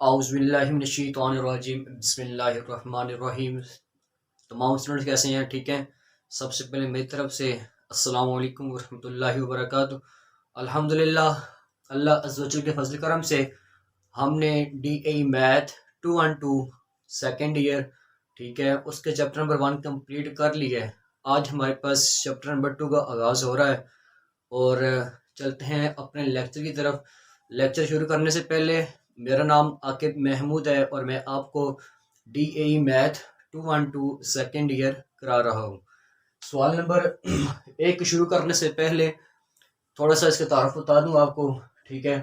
औज़ुबिल्लाहिमिनश्शैतानिर्रजीम बिस्मिल्लाहिर्रहमानिर्रहीम। तमाम स्टूडेंट्स कैसे हैं? ठीक हैं। सबसे पहले मेरी तरफ से अस्सलाम वालेकुम वरहमतुल्लाहि वबरकातुहू। अल्हम्दुलिल्लाह, अल्लाह अज़्ज़ व जल के फजल करम से हमने DAE मैथ 212 सेकेंड ईयर, ठीक है, उसके चैप्टर नंबर 1 कंप्लीट कर लिया है। आज हमारे पास चैप्टर नंबर 2 का आगाज़ हो रहा है और चलते हैं अपने लेक्चर की तरफ। लेक्चर शुरू करने से पहले मेरा नाम आकिब महमूद है और मैं आपको DAE मैथ 212 सेकेंड ईयर करा रहा हूँ। सवाल नंबर 1 शुरू करने से पहले थोड़ा सा इसके तारुफ बता दूँ आपको, ठीक है,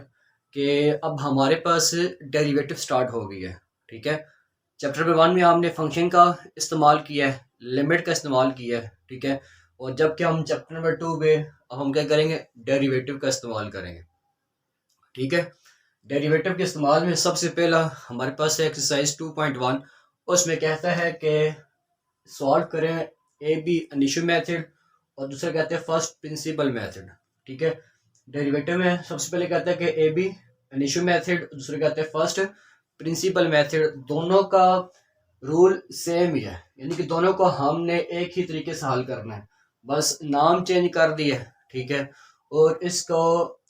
कि अब हमारे पास डेरिवेटिव स्टार्ट हो गई है। ठीक है, चैप्टर नंबर 1 में हमने फंक्शन का इस्तेमाल किया है, लिमिट का इस्तेमाल किया है, ठीक है, और जबकि हम चैप्टर नंबर 2 में अब हम क्या करेंगे, डेरिवेटिव का इस्तेमाल करेंगे। ठीक है, डेरिवेटिव के इस्तेमाल में सबसे पहला हमारे पास है एक्सरसाइज 2.1। उसमें कहता है कि सॉल्व करें AB इनिशियल मेथड और दूसरा कहते हैं फर्स्ट प्रिंसिपल मेथड। ठीक है, डेरिवेटिव में सबसे पहले कहता है कि AB इनिशियल मेथड, दूसरा कहते हैं फर्स्ट प्रिंसिपल मेथड। दोनों का रूल सेम ही है, यानी कि दोनों को हमने एक ही तरीके से हल करना है, बस नाम चेंज कर दिया है। ठीक है, और इसको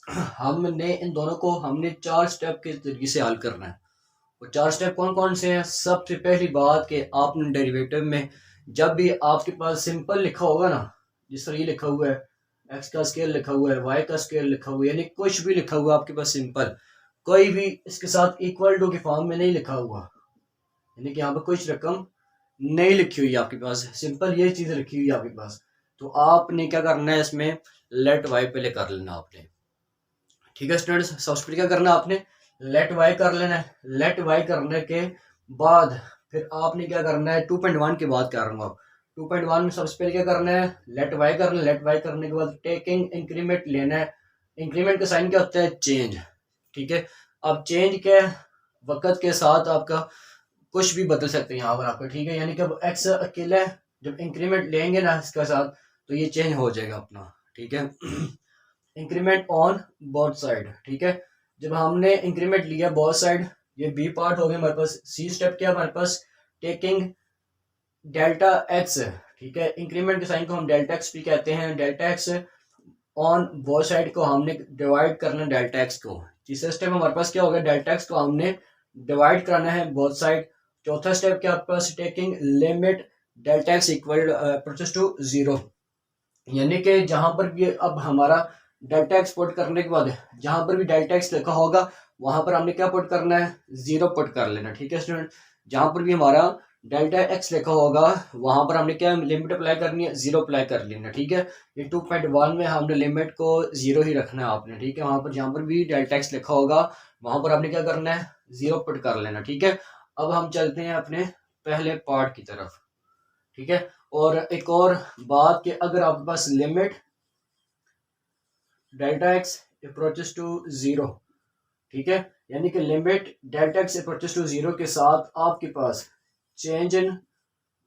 हमने इन दोनों को हमने 4 स्टेप के तरीके से हल करना है। वो 4 स्टेप कौन कौन से हैं? सबसे पहली बात कि आपने डेरिवेटिव में जब भी आपके पास सिंपल लिखा होगा ना, जिस तरह ये लिखा हुआ है, एक्स का स्केल लिखा हुआ है, वाई का स्केल लिखा हुआ है, यानी कुछ भी लिखा हुआ है आपके पास सिंपल, कोई भी इसके साथ इक्वल टू के फॉर्म में नहीं लिखा हुआ, यानी कि यहाँ पर कुछ रकम नहीं लिखी हुई है आपके पास, सिंपल ये चीज लिखी हुई है आपके पास, तो आपने क्या करना है, इसमें लेट वाई पहले कर लेना आपने। ठीक है स्टूडेंट्स, सबसे पहले क्या करना है, आपने लेट वाई कर लेना है। लेट वाई करने के बाद फिर आपने क्या करना है, 2.1 के बाद क्या करूंगा, 2.1 में सबसे पहले क्या करना है, लेट वाई करना है। लेट वाई करने के बाद टेकिंग इंक्रीमेंट लेना है। इंक्रीमेंट का साइन क्या होता है, चेंज। ठीक है, अब चेंज के वक्त के साथ आपका कुछ भी बदल सकते हैं यहाँ पर आपका। ठीक है, यानी कि अब एक्स अकेला है, जब इंक्रीमेंट लेंगे ना इसके साथ तो ये चेंज हो जाएगा अपना। ठीक है, इंक्रीमेंट ऑन बोथ साइड। ठीक है, जब हमने इंक्रीमेंट लिया बोथ साइड, ये बी पार्ट हो गया हमारे पास। सी स्टेप क्या हमारे पास, टेकिंग डेल्टा एक्स। ठीक है, इंक्रीमेंट के साइन को हम डेल्टा एक्स भी कहते हैं। Delta x on both side को हमने डिवाइड करना है डेल्टा एक्स को। तीसरा स्टेप हमारे पास क्या होगा, डेल्टा एक्स को हमने डिवाइड करना है बोथ साइड। चौथा स्टेप क्या आपके पास, taking limit delta x equal approaches to 0, यानी कि जहां पर भी अब हमारा डेल्टा एक्स पुट करने के बाद जहां पर भी डेल्टा एक्स लिखा होगा वहां पर हमने क्या पुट करना है, 0 पुट कर लेना। ठीक है स्टूडेंट, जहां पर भी हमारा डेल्टा एक्स लिखा होगा वहां पर हमने क्या लिमिट अप्लाई करनी है, 0 अप्लाई कर लेना। ठीक है, ये 2.1 में हमने लिमिट को 0 ही रखना है आपने। ठीक है, वहां पर जहां पर भी डेल्टा एक्स लिखा होगा वहां पर आपने क्या करना है, 0 पुट कर लेना। ठीक है, अब हम चलते हैं अपने पहले पार्ट की तरफ। ठीक है, और एक और बात कि अगर आपके पास limit delta x approaches to 0, ठीक है, यानी कि limit delta x approaches to 0 के साथ आपके पास चेंज इन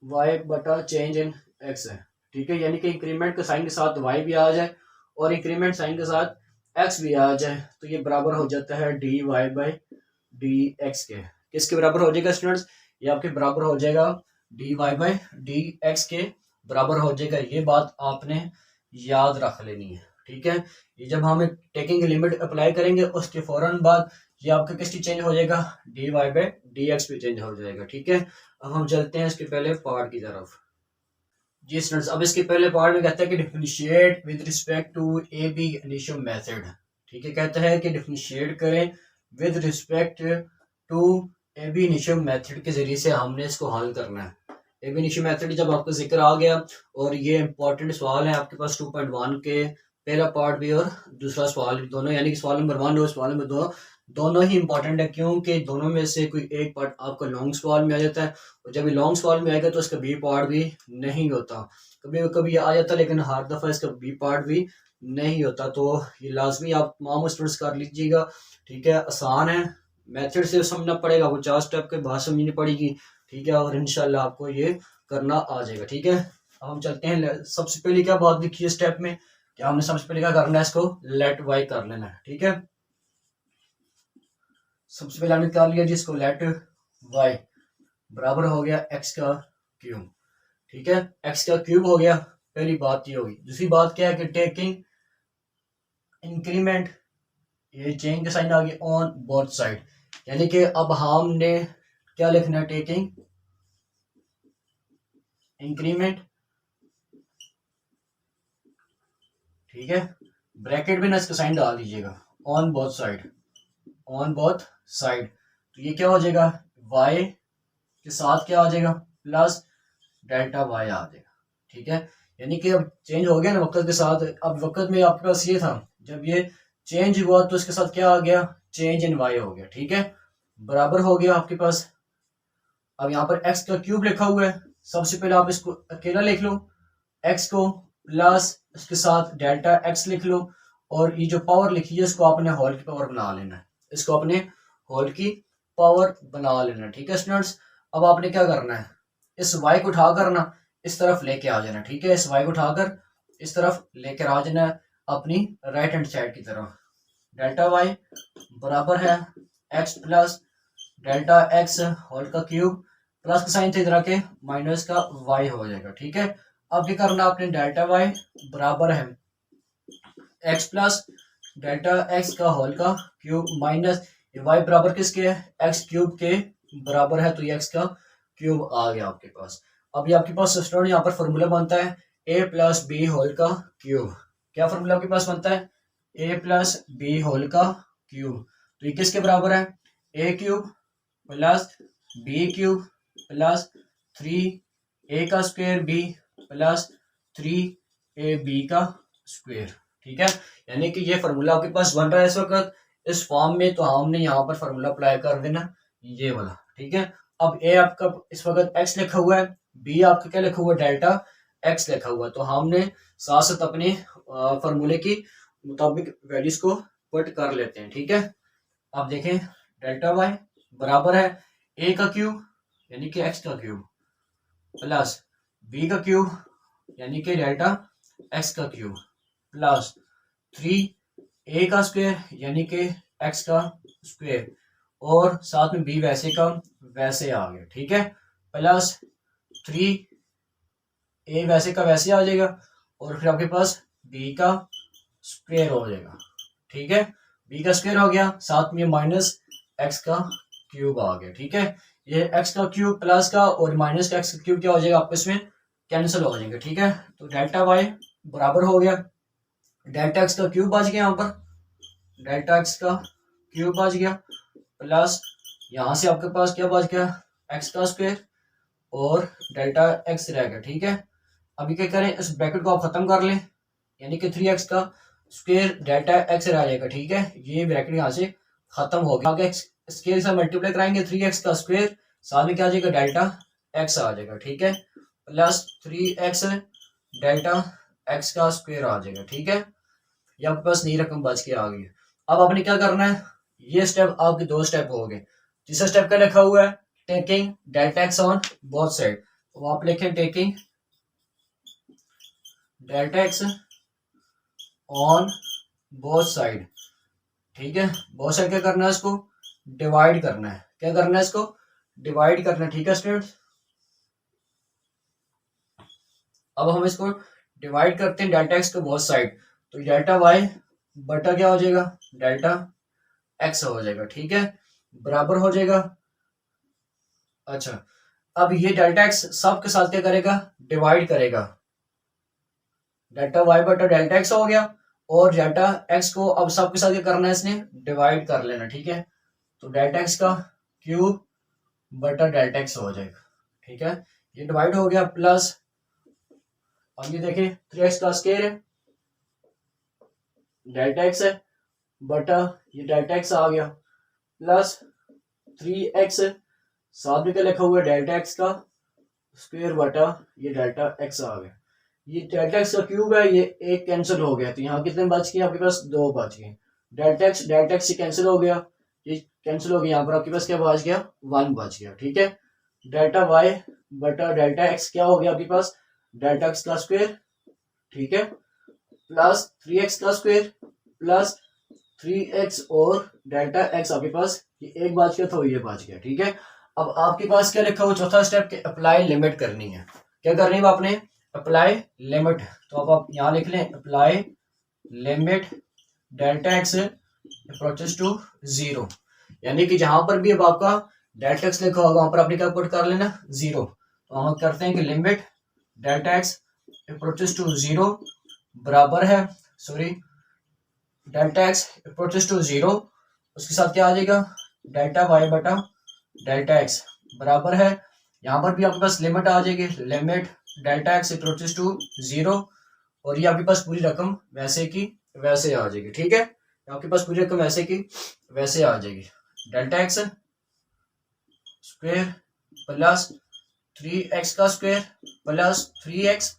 वाई बटा चेंज इन एक्स है। ठीक है, यानी कि इंक्रीमेंट के साइन के साथ वाई भी आ जाए और इंक्रीमेंट साइन के साथ एक्स भी आ जाए तो ये बराबर हो जाता है D Y by D x के। किसके बराबर हो जाएगा स्टूडेंट्स, ये आपके बराबर हो जाएगा D Y by D x के बराबर हो जाएगा। ये बात आपने याद रख लेनी है। ठीक है, ये जब हम टेकिंग लिमिट अप्लाई करेंगे उसके फौरन बाद ये आपका किसकी चेंज हो जाएगा, D Y by D X भी चेंज हो जाएगा। ठीक है, अब हम चलते हैं इसके पहले पार्ट की तरफ। जी स्टूडेंट्स, अब इसके पहले पार्ट में कहता है कि differentiate with respect to A B initial method. ठीक है, कहता है कि डिफरेंशिएट करें with respect to A B initial method के जरिए से हमने इसको हल करना है। ए बी इनिशियल मेथड जब आपका जिक्र आ गया और ये इंपॉर्टेंट सवाल है आपके पास 2.1 के, पहला पार्ट भी और दूसरा सवाल दोनों, यानी कि सवाल नंबर 1 और सवाल नंबर 2 दोनों ही इंपॉर्टेंट है, क्योंकि दोनों में से कोई एक पार्ट आपका लॉन्ग सवाल में आ जाता है और जब ये लॉन्ग सवाल में आएगा तो इसका बी पार्ट भी नहीं होता। कभी कभी आ जाता है लेकिन हर दफ़ा इसका बी पार्ट भी नहीं होता, तो ये लाजमी आप तमाम स्टूडेंट्स कर लीजिएगा। ठीक है, आसान है, मेथड से समझना पड़ेगा, वो 4 स्टेप के बाद समझनी पड़ेगी। ठीक है, और इंशाल्लाह आपको ये करना आ जाएगा। ठीक है, अब हम चलते हैं। सबसे पहले क्या बात लिखी है स्टेप में, कि हमने सबसे पहले क्या करना है, इसको लेट वाई कर लेना है। ठीक है, सबसे पहले हमने निकाल लिया जिसको लेट वाई बराबर हो गया एक्स का क्यूब। ठीक है, एक्स का क्यूब हो गया, पहली बात ये होगी। दूसरी बात क्या है कि टेकिंग इंक्रीमेंट, ये चेंज का साइन आ गया ऑन बोथ साइड, यानी कि अब हमने क्या लिखना है, टेकिंग इंक्रीमेंट, ठीक है, ब्रैकेट में ना इसका साइन डाल दीजिएगा, on both side, on both side. तो ये क्या हो जाएगा, y के साथ क्या आ जाएगा, प्लस डेल्टा y आ जाएगा। ठीक है, यानी कि अब चेंज हो गया ना वक्त के साथ। अब वक्त में आपके पास ये था, जब ये चेंज हुआ तो इसके साथ क्या आ गया, चेंज इन y हो गया। ठीक है, बराबर हो गया आपके पास। अब यहाँ पर x का क्यूब लिखा हुआ है, सबसे पहले आप इसको अकेला लिख लो, x को प्लस इसके साथ डेल्टा x लिख लो, और ये जो पावर लिखी है इसको आपने होल की पावर बना लेना है, इसको अपने होल की पावर बना लेना। ठीक है स्टूडेंट्स, अब आपने क्या करना है, इस y को उठाकर ना इस तरफ लेके आ जाना। ठीक है, इस y को उठाकर इस तरफ लेकर आ जाना अपनी राइट हैंड साइड की तरफ। डेल्टा y बराबर है x plus delta x whole का क्यूब, प्लस का साइन थे इधर के माइनस का y हो जाएगा। ठीक है, अब क्या करना आपने, डेल्टा y बराबर है x प्लस डेल्टा x का होल का क्यूब माइनस y बराबर किसके है, x क्यूब के बराबर है, तो ये x का क्यूब आ गया आपके पास। अब ये आपके पास स्टूडेंट यहाँ पर फॉर्मूला बनता है a प्लस बी होल का क्यूब। क्या फॉर्मूला आपके पास बनता है, a प्लस बी होल का क्यूब। तो ये किसके बराबर है, a cube plus B cube plus 3a का स्क्वायर b प्लस 3ab का स्क्वायर। ठीक है, यानी कि ये फार्मूला आपके पास बन रहा है इस वक्त इस फॉर्म में, तो हमने यहाँ पर फार्मूला अप्लाई कर देना ये वाला। ठीक है, अब a आपका इस वक्त x लिखा हुआ है, b आपका क्या लिखा हुआ है, डेल्टा x लिखा हुआ है, तो हमने साथ साथ अपने फार्मूले की मुताबिक वैल्यूज को पुट कर लेते हैं। ठीक है, अब देखें डेल्टा y बराबर है a का क्यूब यानी कि x का क्यूब प्लस b का क्यूब यानी कि डेल्टा x का क्यूब प्लस 3a का स्क्वायर यानी कि x का स्क्वायर, और साथ में b वैसे का वैसे आ गया। ठीक है, प्लस 3a वैसे का वैसे आ जाएगा, और फिर आपके पास b का स्क्वायर हो जाएगा। ठीक है, b का स्क्वायर हो गया, साथ में माइनस x का क्यूब आ गया। ठीक है, ये x का क्यूब प्लस का और माइनस का x का क्यूब क्या हो जाएगा, आपस में कैंसिल हो जाएंगे। ठीक है, तो डेल्टा y बराबर हो गया डेल्टा x का क्यूब बच गया, यहाँ पर डेल्टा x का क्यूब बच गया, प्लस यहाँ से आपके पास क्या बच गया, x का स्क्वायर और डेल्टा x रह गया। ठीक है, अभी क्या करें, इस ब्रैकेट को आप खत्म कर लें, यानी कि 3x का स्क्वायर डेल्टा x रह जाएगा। ठीक है, ये ब्रैकेट यहाँ से खत्म हो गया, आगे स्क्वायर से मल्टीप्लाई कराएंगे 3x का स्क्वायर, साथ में क्या आ जाएगा, डेल्टा x आ जाएगा। ठीक है, प्लस 3x डेल्टा x का स्क्वायर आ जाएगा। ठीक है, ये आपके पास नई रकम बच के आ गई। अब आपने क्या करना है, ये स्टेप आपके दो स्टेप हो गए। तीसरा स्टेप क्या लिखा हुआ है, taking delta x on both side, तो आप लिखें taking delta x on both side. ठीक है, बोथ साइड क्या करना है, इसको डिवाइड करना है। क्या करना है, इसको डिवाइड करना है। ठीक है स्टूडेंट्स, अब हम इसको डिवाइड करते हैं डेल्टा एक्स को बोथ साइड, तो डेल्टा वाई बटा क्या हो जाएगा, डेल्टा एक्स हो जाएगा। ठीक है, बराबर हो जाएगा। अच्छा, अब ये डेल्टा एक्स सब के साथ क्या करेगा, डिवाइड करेगा, डेल्टा वाई बटा डेल्टा एक्स हो गया, और डेल्टा एक्स को अब सब के साथ क्या करना है, इसने डिवाइड कर लेना। ठीक है, तो डेल्टा एक्स का क्यूब बटा डेल्टा एक्स हो जाएगा। ठीक है, ये डिवाइड हो गया, प्लस अब ये देखें 3x का स्क्वायर है, डेल्टा एक्स है बटा ये डेल्टा एक्स आ गया, प्लस 3x साथ में क्या लिखा हुआ है, डेल्टा एक्स का स्क्वायर बटा ये डेल्टा एक्स आ गया। ये डेल्टा एक्स का क्यूब है, ये एक कैंसिल हो गया, तो यहाँ कितने बच गए आपके पास, दो बच गए। डेल्टा एक्स से कैंसिल हो गया, ये कैंसिल हो गया, यहाँ पर आपके पास क्या बच गया, 1 बच गया। ठीक है, डेल्टा वाई बटा डेल्टा एक्स क्या हो गया आपके पास, डेल्टा एक्स का स्क्वायर, ठीक है, प्लस 3x का स्क्वायर प्लस 3x और डेल्टा एक्स आपके पास ये एक बच गया तो ये बच गया, ठीक है। अब आपके पास क्या लिखा हुआ चौथा स्टेप के अप्लाई लिमिट करनी है। क्या करनी है आपने? Apply limit. तो अब आप यहाँ लिख लें apply limit delta x approaches to zero, यानी कि जहां पर भी अब आपका डेल्टा एक्स लिखा होगा वहां पर आपने क्या पुट कर लेना? जीरो। तो हम करते हैं कि limit delta x approaches to zero बराबर है, sorry, delta x approaches to zero, उसके साथ क्या आ जाएगा? डेल्टा वाई बटा डेल्टा एक्स बराबर है, यहाँ पर भी आपके पास लिमिट आ जाएगी, limit delta x approaches to zero, और ये आपके पास पूरी रकम वैसे की वैसे आ जाएगी, ठीक है। आपके पास पूरी रकम वैसे की वैसे आ जाएगी, delta x square plus 3x का स्क्वायर प्लस 3x,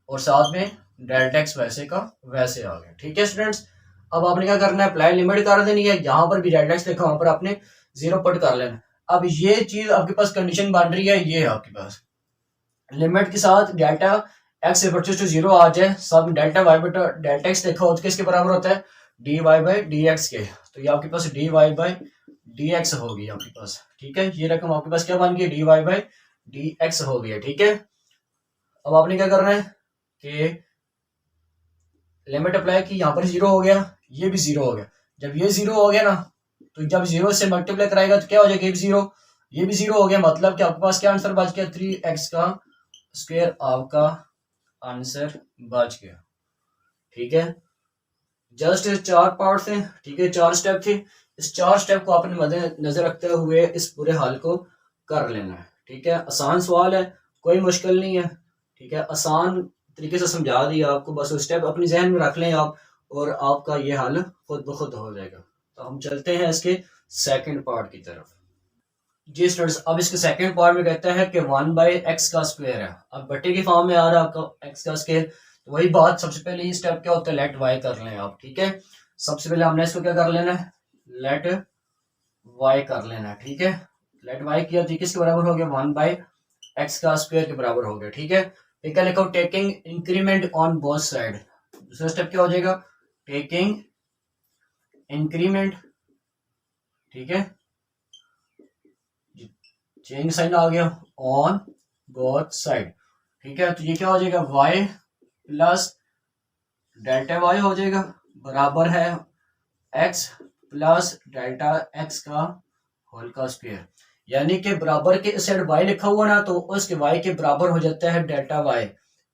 और साथ में डेल्टा एक्स वैसे का वैसे आ गया, ठीक है स्टूडेंट्स। अब आपने क्या करना है? अप्लाई लिमिट कर देनी है, यहाँ पर भी डेल्टा एक्स लिखा वहां पर आपने जीरो पुट कर लेना। अब ये चीज आपके पास कंडीशन बन रही है, ये है आपके पास लिमिट के साथ delta x approaches to zero आ जाए, सब डेल्टा वाई बटा डेल्टा एक्स लिखा हो तो किसके बराबर होता है? D Y by D x के। तो ये आपके पास d Y by D x होगी आपके पास, ठीक है। ये रकम आपके पास क्या बन गई? D Y by D X हो गई है, ठीक है। अब आपने क्या करना है कि लिमिट अप्लाई की, यहाँ पर जीरो हो गया, ये भी जीरो हो गया। जब ये जीरो हो गया ना, तो जब जीरो से मल्टीप्लाई कराएगा तो क्या हो जाएगा? जीरो, ये भी जीरो हो गया, मतलब कि आपके पास क्या आंसर बच गया? 3x का स्क्वायर आपका आंसर बच गया, ठीक है। जस्ट चार पार्ट थे, ठीक है, चार स्टेप थे। इस चार स्टेप को आपने मद्देनजर रखते हुए इस पूरे हल को कर लेना है, ठीक है। आसान सवाल है, कोई मुश्किल नहीं है, ठीक है, आसान तरीके से समझा दिया आपको, बस स्टेप अपनी जहन में रख लें आप, और आपका ये हल खुद ब खुद हो जाएगा। तो हम चलते हैं इसके सेकंड पार्ट की तरफ। जी स्टूडेंट्स, अब इसके सेकंड पार्ट में कहता है कि 1/x का स्क्वायर है। अब बट्टे की फॉर्म में आ रहा है आपका x का स्क्वायर, तो वही बात, सबसे पहले ये स्टेप क्या होता है? लेट y कर लें आप, ठीक है। सबसे पहले हमने इसको क्या कर लेना है? लेट y कर लेना है, ठीक है। लेट y किया तो किसके बराबर हो गया? 1/x का स्क्वायर के बराबर हो गया, ठीक है। फिर क्या लिखा? Taking increment on both side. दूसरा स्टेप क्या हो जाएगा? टेकिंग इंक्रीमेंट, ठीक है, चेंज साइन आ गया, ऑन बोथ साइड, ठीक है। तो ये क्या हो जाएगा? y प्लस डेल्टा y हो जाएगा बराबर है x प्लस डेल्टा x का होल का स्क्वायर, यानी कि बराबर के इस साइड y लिखा हुआ ना, तो उसके y के बराबर हो जाता है डेल्टा y।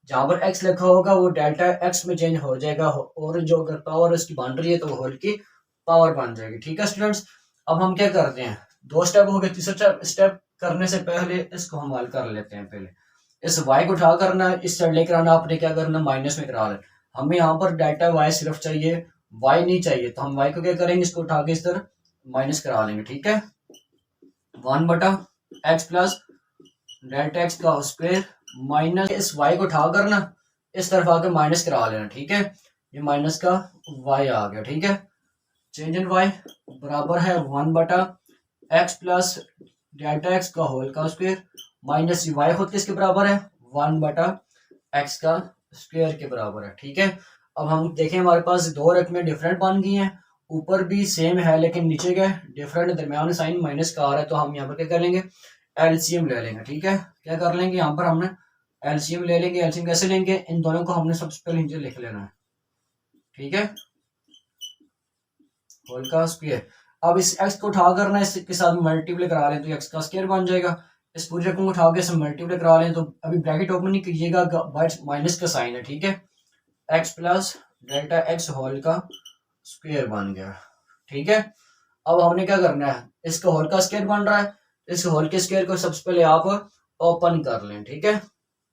जहां पर x लिखा होगा वो डेल्टा x में चेंज हो जाएगा, और जो अगर पावर इसकी बन रही है तो वो होल की पावर बन जाएगी, ठीक है स्टूडेंट्स। अब हम क्या करते हैं? दो स्टेप हो गए, तीसरा स्टेप करने से पहले इसको हम हल कर लेते हैं। पहले इस y को उठा करना, इस साइड लेकर आना, आपने क्या करना? माइनस में करा लेना। हमें यहाँ पर डेल्टा y सिर्फ चाहिए, y नहीं चाहिए, तो हम y को क्या करेंगे? इसको उठा के इस तरह माइनस करा लेंगे, ठीक है। 1/x प्लस डेल्टा एक्स का स्क्वायर माइनस इस y को उठा कर ना इस तरफ आके माइनस करा लेना, ठीक है। ये माइनस का y आ गया, ठीक है। चेंज इन y बराबर है 1/x प्लस डेल्टा एक्स का होल का स्क्वायर माइनस y खुद किसके बराबर है? 1/x का स्क्वायर के बराबर है, ठीक है। अब हम देखें, हमारे पास दो रकमें डिफरेंट बन गई हैं, ऊपर भी सेम है लेकिन नीचे क्या डिफरेंट, दरम्यान में साइन माइनस का आ रहा है, तो हम यहाँ पर क्या कर लेंगे? एलसीएम ले लेंगे, ठीक है। क्या कर लेंगे? यहाँ पर हमने एलसीएम ले लेंगे। एलसीएम कैसे लेंगे? इन दोनों को हमने सबसे पहले नीचे लिख लेना है, ठीक है, होल का स्क्वायर। अब इस x को उठा करना इसके साथ मल्टीप्लाई करा लें तो x का स्क्वायर बन जाएगा। इस पूरी रकम को उठा के इसे मल्टीप्लाई करा लें तो अभी ब्रैकेट ओपन नहीं कीजिएगा, माइनस का साइन है, ठीक है। x plus delta X whole का स्क्वायर बन गया, ठीक है। अब हमने क्या करना है? इसका होल का स्क्वायर बन रहा है, इस होल के स्क्वायर को सबसे पहले आप ओपन कर लें, ठीक है।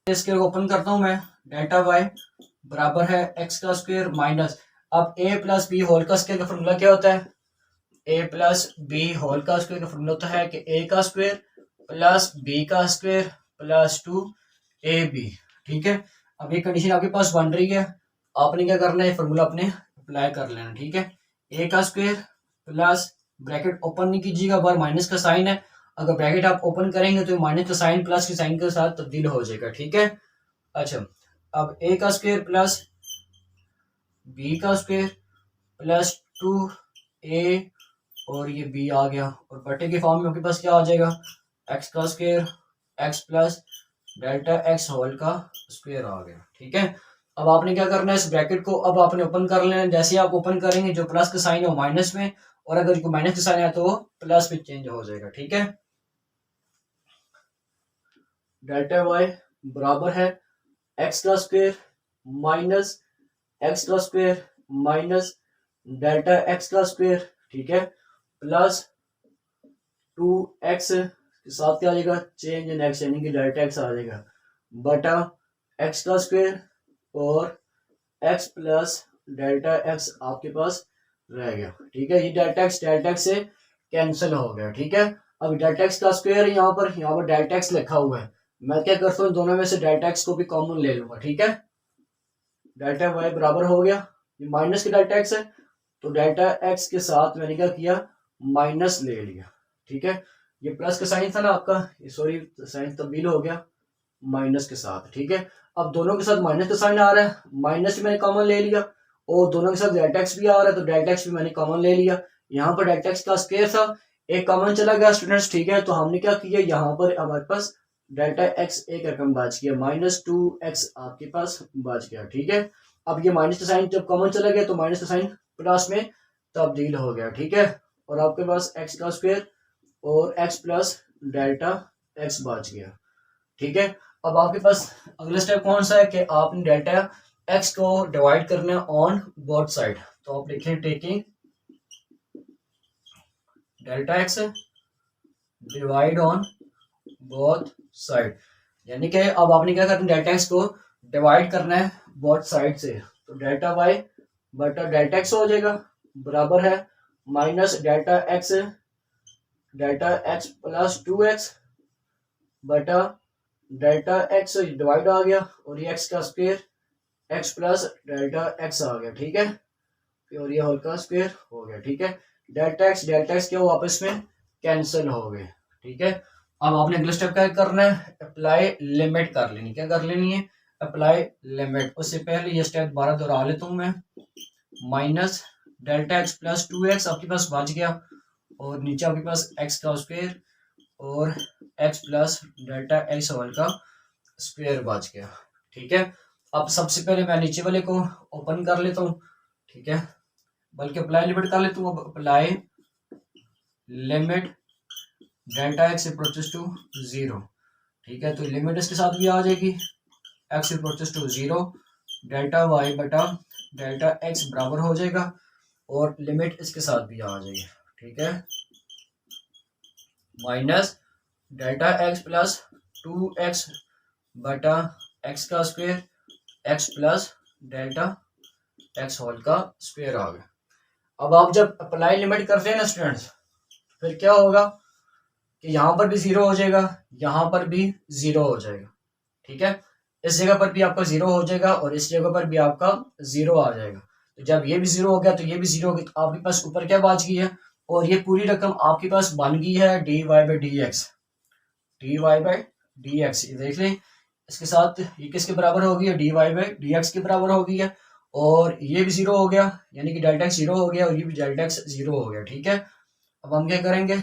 स्क्वायर को ओपन करता हूं मैं, डेल्टा y बराबर है x का स्क्वायर माइनस, अब a प्लस बी होल का स्क्वायर का फॉर्मूला क्या होता है? a प्लस बी होल का स्क्वायर का फॉर्मूला होता है कि a का स्क्वायर प्लस b का स्क्वायर प्लस 2ab, ठीक है। अब ये कंडीशन आपके पास बन रही है, आपने क्या करना है? फॉर्मूला अपने अप्लाई कर लेना, ठीक है। a का स्क्वायर प्लस, ब्रैकेट ओपन नहीं कीजिएगा, बार माइनस का साइन है, अगर ब्रैकेट आप ओपन करेंगे तो माइनस का साइन प्लस के साइन के साथ तब्दील हो जाएगा, ठीक है। अच्छा, अब a का स्क्वायर प्लस b का स्क्वायर प्लस 2a और ये b आ गया, और बटे के फॉर्म में आपके पास क्या आ जाएगा, एक्स का square x plus delta X whole का स्क्वायर आ गया। ठीक है, अब आपने क्या करना है, इस ब्रैकेट को अब आपने ओपन कर लेना है। जैसे आप ओपन करेंगे जो प्लस का साइन है वो माइनस में, और अगर जो माइनस का साइन है तो वो प्लस में चेंज हो जाएगा। ठीक है, डेल्टा वाई बराबर है एक्स का स्क्वायर माइनस एक्स का स्क्वायर माइनस डेल्टा एक्स का स्क्वायर, ठीक है, प्लस 2x के साथ क्या आ जाएगा, चेंज इन एक्स यानी कि डेल्टा एक्स आ जाएगा, बटा एक्स का स्क्वायर और x प्लस डेल्टा एक्स आपके पास रह गया। ठीक है, ये डेल्टा एक्स से कैंसिल हो गया। ठीक है, अब डेल्टा एक्स का स्क्वायर यहाँ पर डेल्टा एक्स लिखा हुआ है, मैं क्या करता हूँ दोनों में से डेल्टा एक्स को भी कॉमन ले लूंगा। ठीक है, डेल्टा वाई बराबर हो गया, ये माइनस का डेल्टा एक्स है तो डेल्टा एक्स के साथ मैंने क्या किया, माइनस ले लिया। ठीक है, ये प्लस का साइन था ना आपका, सॉरी साइन तब्दील हो गया माइनस के साथ। ठीक है, अब दोनों के साथ माइनस का साइन आ रहा है, माइनस भी मैंने कॉमन ले लिया, और दोनों के साथ डेल्टा एक्स भी आ रहा है तो डेल्टा एक्स भी मैंने कॉमन ले लिया। यहाँ पर डेल्टा एक्स का स्क्वायर था, एक कॉमन चला गया स्टूडेंट्स। ठीक है, तो हमने क्या किया, यहाँ पर हमारे पास डेल्टा एक्स एक रकम बच गया, -2x आपके पास बच गया। ठीक है, अब ये माइनस का साइन जब कॉमन चला गया तो माइनस का साइन प्लस में तब्दील हो गया। ठीक है, और आपके पास एक्स का स्क्वायर और x प्लस डेल्टा एक्स बच गया। ठीक है, अब आपके पास अगला स्टेप कौन सा है कि आपने डेल्टा एक्स को डिवाइड करना है ऑन बोथ साइड, तो आप लिखें taking delta x divide on both side, यानी कि अब आपने क्या करना है, डेल्टा एक्स को डिवाइड करना है बोथ साइड से, तो डेल्टा वाई बटा डेल्टा एक्स हो जाएगा, बराबर है minus delta x plus 2x बटा डेल्टा एक्स डिवाइड आ गया, और ये एक्स का square x plus delta x आ गया। ठीक है, और ये होल का स्क्वायर हो गया। ठीक है, डेल्टा एक्स क्या हुआ, आपस में कैंसिल हो गए। ठीक है, अब आपने अगला स्टेप क्या करना है, अप्लाई लिमिट कर लेनी, क्या कर लेनी है, अप्लाई लिमिट। उससे पहले ये स्टेप 12 दोहरा लेता हूँ मैं, minus delta x plus 2x आपके पास बच गया, और नीचे आपके पास एक्स का स्क्वायर और X plus delta X whole का स्क्वायर बच गया। ठीक है, अब सबसे पहले मैं नीचे वाले को ओपन कर लेता हूँ। ठीक है, बल्कि अप्लाई लिमिट कर लेता हूँ, apply limit delta x approaches to 0। ठीक है, तो लिमिट इसके साथ भी आ जाएगी, X approaches to 0 delta Y बटा डेल्टा एक्स बराबर हो जाएगा, और लिमिट इसके साथ भी आ जाएगी। ठीक है, minus delta x plus 2x बटा एक्स का square x plus delta X whole का स्क्वायर आ गया। अब आप जब अप्लाई लिमिट करते हैं ना स्टूडेंट्स, फिर क्या होगा कि यहाँ पर भी 0 हो जाएगा, यहाँ पर भी 0 हो जाएगा। ठीक है, इस जगह पर भी आपका 0 हो जाएगा और इस जगह पर भी आपका 0 आ जाएगा। तो जब ये भी 0 हो गया तो ये भी 0 हो गया, तो आपके पास ऊपर क्या बच गई है, और ये पूरी रकम आपके पास बन गई है dy बाई डी एक्स। ये देख लें, इसके साथ ये किसके बराबर हो गई है, dy बाई डी एक्स के बराबर हो गई है, और ये भी 0 हो गया यानी कि डेल्टा एक्स 0 हो गया, और ये भी डेल्टा एक्स 0 हो गया। ठीक है, अब हम क्या करेंगे,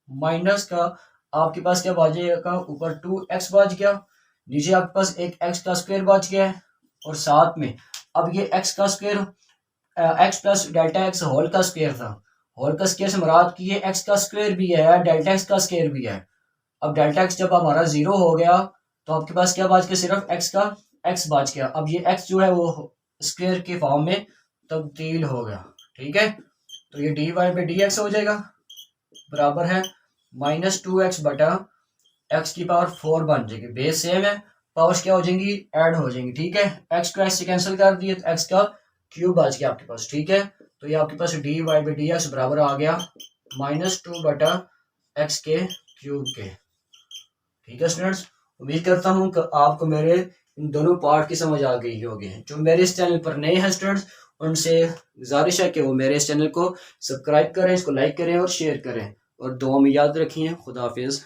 माइनस का आपके पास क्या बच जाएगा, ऊपर 2x बच गया, नीचे आपके पास एक x का स्क्वायर बच गया है, और साथ में अब ये x का square x plus delta X whole का स्क्वायर था, होल का स्क्वायर से मुराद की है x का स्क्वायर भी है डेल्टा एक्स का स्क्वायर भी है। अब डेल्टा एक्स जब हमारा 0 हो गया तो आपके पास क्या बच गया, सिर्फ x का x बच गया। अब ये x जो है वो स्क्वायर के फॉर्म में तब्दील हो गया। ठीक है, तो ये dy बाई डी एक्स हो जाएगा, बराबर है -2x बटा x की पावर 4 बन जाएगी, बेस सेम है, पावर्स क्या हो जाएंगी, ऐड हो जाएंगी। ठीक है, x को x से कैंसिल कर दिए तो x का क्यूब बच गया आपके पास। ठीक है, तो ये आपके पास dy बाई डी एक्स बराबर आ गया -2 बटा x के क्यूब के। ठीक है स्टूडेंट्स, उम्मीद करता हूँ कि आपको मेरे इन दोनों पार्ट की समझ आ गई होगी। जो मेरे इस चैनल पर नए हैं स्टूडेंट्स, उनसे गुजारिश है कि वो मेरे इस चैनल को सब्सक्राइब करें, इसको लाइक करें और शेयर करें, और दुआ में याद रखिए। खुदा हाफिज।